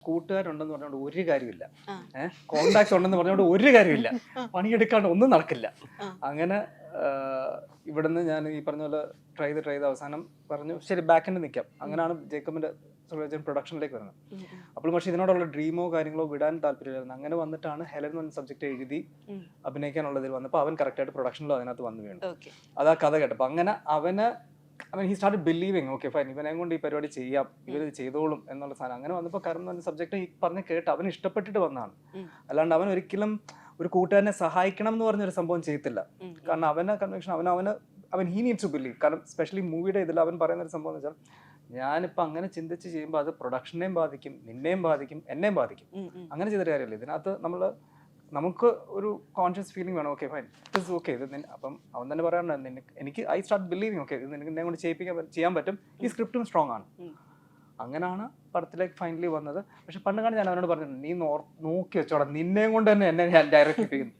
കൂട്ടുകാരുണ്ടെന്ന് പറഞ്ഞുകൊണ്ട് ഒരു കാര്യമില്ല, കോണ്ടാക്ട്സ് ഉണ്ടെന്ന് പറഞ്ഞുകൊണ്ട് ഒരു കാര്യമില്ല, പണിയെടുക്കാണ്ട് ഒന്നും നടക്കില്ല. അങ്ങനെ ഇവിടുന്ന് ഞാൻ ഈ പറഞ്ഞ പോലെ ട്രൈ ചെയ്ത് അവസാനം പറഞ്ഞു ശരി ബാക്കിൻ്റെ നിൽക്കാം. അങ്ങനെയാണ് ജേക്കബിന്റെ പ്രൊഡക്ഷനിലേക്ക് വരുന്നത്. അപ്പോൾ പക്ഷേ ഇതിനോടുള്ള ഡ്രീമോ കാര്യങ്ങളോ വിടാൻ താല്പര്യമില്ലായിരുന്നു. അങ്ങനെ വന്നിട്ടാണ് ഹെലൻ എന്ന സബ്ജക്റ്റ് എഴുതി അഭിനയിക്കാനുള്ളതിൽ വന്നപ്പോൾ അവൻ കറക്റ്റായിട്ട് പ്രൊഡക്ഷനിലും അതിനകത്ത് വന്നു വീണു. അതാ കഥ കേട്ടപ്പോൾ അങ്ങനെ he started believing okay fine ഇവനെ കൊണ്ട് ഈ പരിപാടി ചെയ്യാം, ഇവർ ചെയ്തോളും എന്നുള്ള സാധനം. അങ്ങനെ വന്നപ്പോൾ കരൺ എന്ന സബ്ജക്റ്റ് ഈ പറഞ്ഞ് കേട്ട് അവന് ഇഷ്ടപ്പെട്ടിട്ട് വന്നതാണ്. അല്ലാണ്ട് അവൻ ഒരിക്കലും ഒരു കൂട്ടുകാരനെ സഹായിക്കണം എന്ന് പറഞ്ഞൊരു സംഭവം ചെയ്യത്തില്ല. കാരണം അവനെ കൺവെൻഷൻ അവൻ ഹി നീഡ്സ് ടു ബിലീവ്. കാരണം സ്പെഷ്യലി മൂവിയുടെ ഇതിൽ അവൻ പറയുന്ന ഒരു സംഭവം എന്ന് വെച്ചാൽ ഞാനിപ്പോൾ അങ്ങനെ ചിന്തിച്ച് ചെയ്യുമ്പോൾ അത് പ്രൊഡക്ഷനെയും ബാധിക്കും, നിന്നെയും ബാധിക്കും, എന്നെയും ബാധിക്കും. അങ്ങനെ ചെയ്തൊരു കാര്യമല്ല. ഇതിനകത്ത് നമുക്ക് ഒരു കോൺഷ്യസ് ഫീലിംഗ് വേണം. ഓക്കെ ഫൈൻ ഇറ്റ്സ് ഓക്കെ ഇത് അപ്പം അവൻ തന്നെ പറയാറുണ്ട് എനിക്ക് ഐ സ്റ്റാർട്ട് ബിലീവിങ് ഓക്കെ ഇത് നിനക്ക് എന്നെ കൊണ്ട് ചെയ്യാൻ പറ്റും, ഈ സ്ക്രിപ്റ്റും സ്ട്രോങ് ആണ്. അങ്ങനെയാണ് പടത്തിലേക്ക് ഫൈനലി വന്നത്. പക്ഷെ പണ്ട് കാണാൻ ഞാൻ അവനോട് പറഞ്ഞിട്ടുണ്ട് നീ നോക്കി വെച്ചോടാ, നിന്നെയും കൊണ്ട് തന്നെ എന്നെ ഞാൻ ഡയറക്റ്റ് ചെയ്യിപ്പിക്കുന്നു.